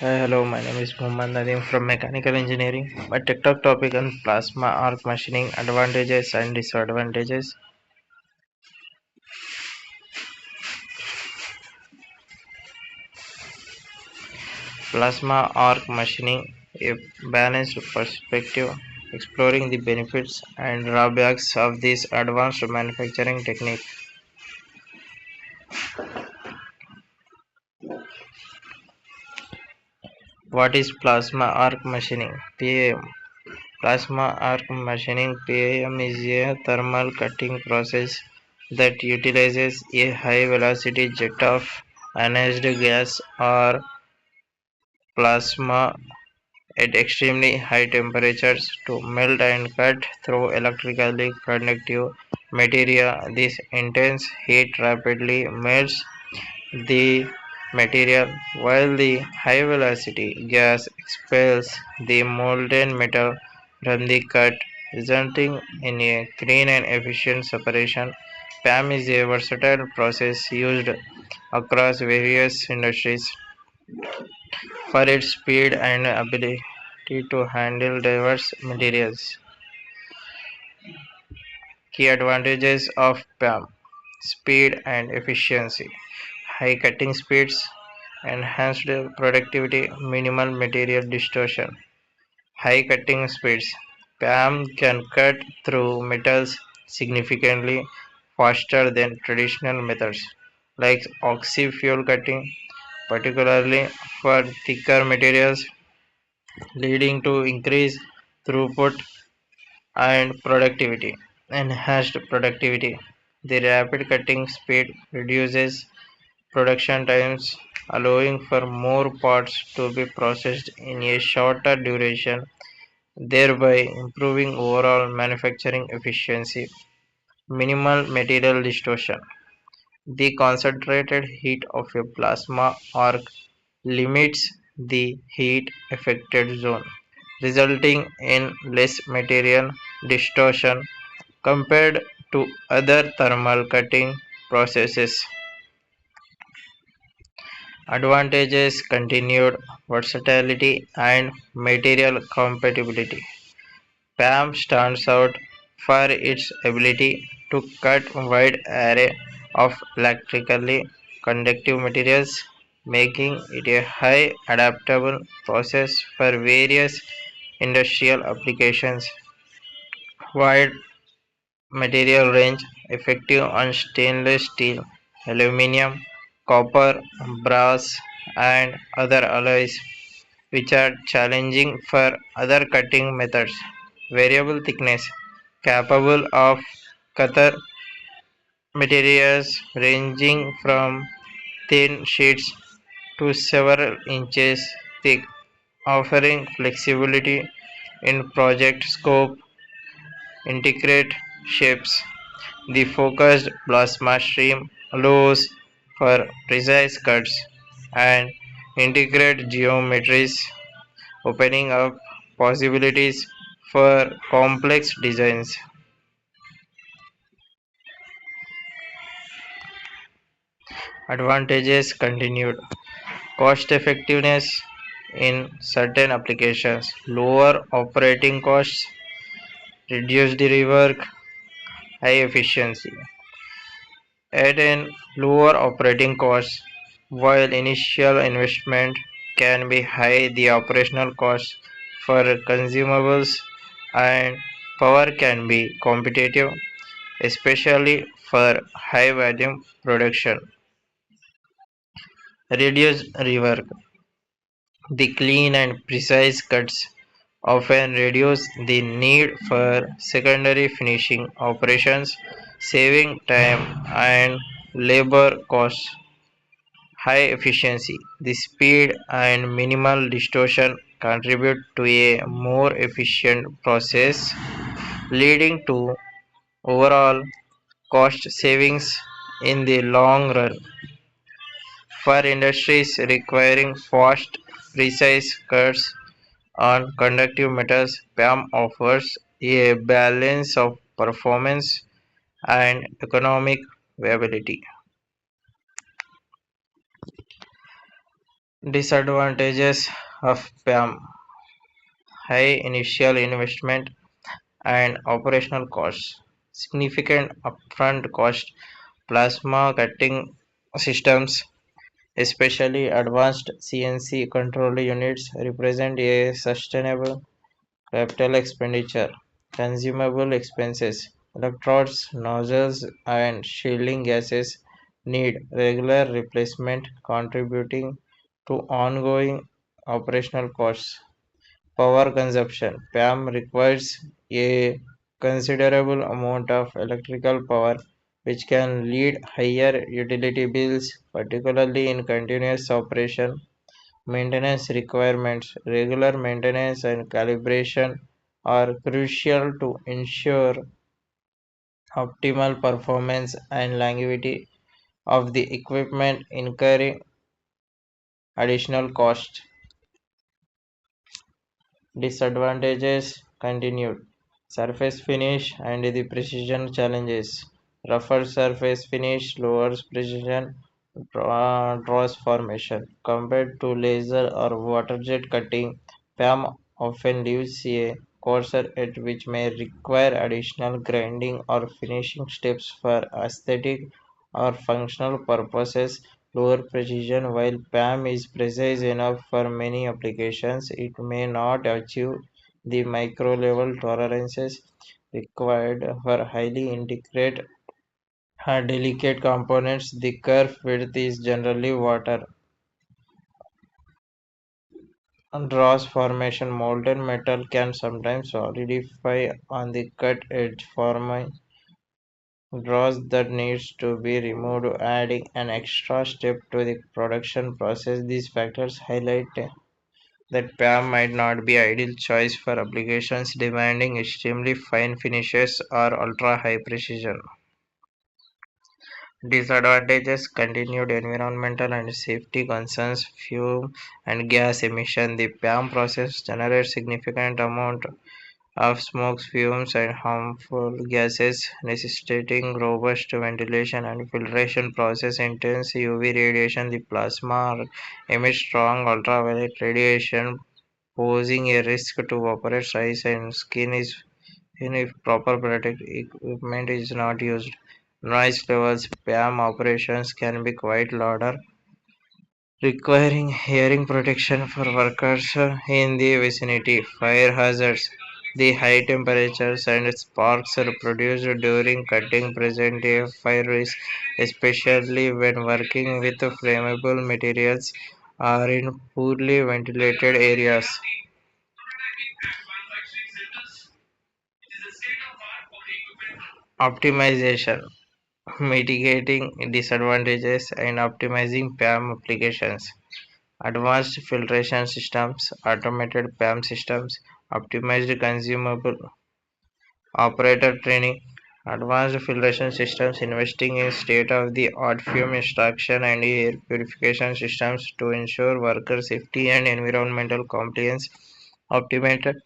Hi, hello, my name is Mohammad Nadeem from Mechanical Engineering. My TikTok topic on plasma arc machining advantages and disadvantages. Plasma arc machining, a balanced perspective exploring the benefits and drawbacks of this advanced manufacturing technique. What is plasma arc machining? PAM. Plasma arc machining (PAM) is a thermal cutting process that utilizes a high-velocity jet of ionized gas or plasma at extremely high temperatures to melt and cut through electrically conductive material. This intense heat rapidly melts the material, while the high-velocity gas expels the molten metal from the cut, resulting in a clean and efficient separation. PAM is a versatile process used across various industries for its speed and ability to handle diverse materials. Key advantages of PAM: speed and efficiency, high cutting speeds, enhanced productivity, minimal material distortion. High cutting speeds. PAM can cut through metals significantly faster than traditional methods like oxy-fuel cutting, particularly for thicker materials, leading to increased throughput and productivity. Enhanced productivity. The rapid cutting speed reduces production times, allowing for more parts to be processed in a shorter duration, thereby improving overall manufacturing efficiency. Minimal material distortion. The concentrated heat of a plasma arc limits the heat affected zone, resulting in less material distortion compared to other thermal cutting processes. Advantages: continued versatility and material compatibility. PAM stands out for its ability to cut a wide array of electrically conductive materials, making it a high adaptable process for various industrial applications. Wide material range, effective on stainless steel, aluminum, copper, brass, and other alloys, which are challenging for other cutting methods. Variable thickness, capable of cutter materials ranging from thin sheets to several inches thick, offering flexibility in project scope. Integrate shapes. The focused plasma stream allows for precise cuts and integrate geometries, opening up possibilities for complex designs. Advantages: continued cost effectiveness in certain applications, lower operating costs, reduced rework, high efficiency. At an lower operating cost, while initial investment can be high, the operational cost for consumables and power can be competitive, especially for high volume production. Reduced rework. The clean and precise cuts often reduce the need for secondary finishing operations, saving time and labor costs. High efficiency. The speed and minimal distortion contribute to a more efficient process, leading to overall cost savings in the long run. For industries requiring fast, precise cuts on conductive metals, PAM offers a balance of performance and economic viability. Disadvantages of PAM: high initial investment and operational costs, significant upfront cost, plasma cutting systems, especially advanced CNC control units, represent a sustainable capital expenditure. Consumable expenses: electrodes, nozzles, and shielding gases need regular replacement, contributing to ongoing operational costs. Power consumption: PAM requires a considerable amount of electrical power, which can lead higher utility bills, particularly in continuous operation. Maintenance requirements: regular maintenance and calibration are crucial to ensure optimal performance and longevity of the equipment, incurring additional cost. Disadvantages continued. Surface finish and the precision challenges. Rougher surface finish lowers precision draws formation. Compared to laser or waterjet cutting, PAM often leaves a coarser edge which may require additional grinding or finishing steps for aesthetic or functional purposes. Lower precision: while PAM is precise enough for many applications, it may not achieve the micro level tolerances required for highly integrated delicate components. The curve width is generally water. Draws formation: molten metal can sometimes solidify on the cut edge, forming draws that needs to be removed, adding an extra step to the production process. These factors highlight that PAM might not be ideal choice for applications demanding extremely fine finishes or ultra high precision. Disadvantages continued environmental and safety concerns, fume and gas emission. The PAM process generates significant amount of smoke, fumes, and harmful gases, necessitating robust ventilation and filtration process. Intense UV radiation: the plasma emits strong ultraviolet radiation, posing a risk to operate eyes and skin is if proper protective equipment is not used. Noise levels: PAM operations can be quite louder, requiring hearing protection for workers in the vicinity. Fire hazards: the high temperatures and sparks are produced during cutting present a fire risk, especially when working with flammable materials or in poorly ventilated areas. Optimization: mitigating disadvantages and optimizing PAM applications. Advanced filtration systems, automated PAM systems, optimized consumable operator training, advanced filtration systems, investing in state-of-the-art fume extraction and air purification systems to ensure worker safety and environmental compliance, optimated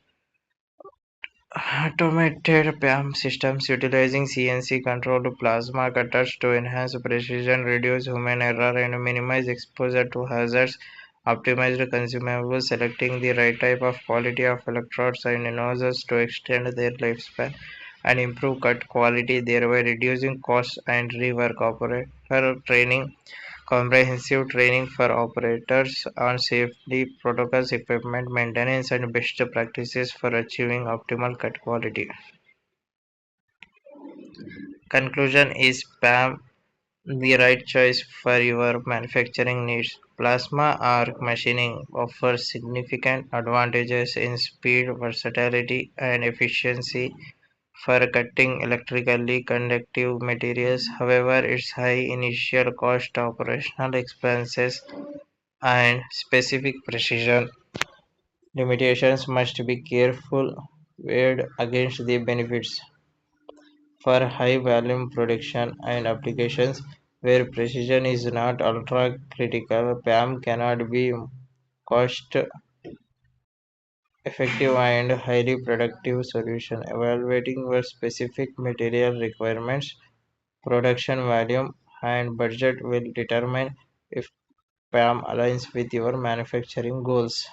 automated PAM systems utilizing CNC-controlled plasma cutters to enhance precision, reduce human error, and minimize exposure to hazards. Optimized consumables, selecting the right type of quality of electrodes and nozzles to extend their lifespan and improve cut quality, thereby reducing costs and rework. Operator training: comprehensive training for operators on safety protocols, equipment maintenance, and best practices for achieving optimal cut quality. Conclusion: is PAM the right choice for your manufacturing needs? Plasma arc machining offers significant advantages in speed, versatility, and efficiency for cutting electrically conductive materials. However, its high initial cost, operational expenses, and specific precision limitations must be careful weighed against the benefits. For high volume production and applications where precision is not ultra critical, PAM cannot be cost effective and highly productive solution. Evaluating your specific material requirements, production volume, and budget will determine if PAM aligns with your manufacturing goals.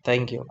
Thank you.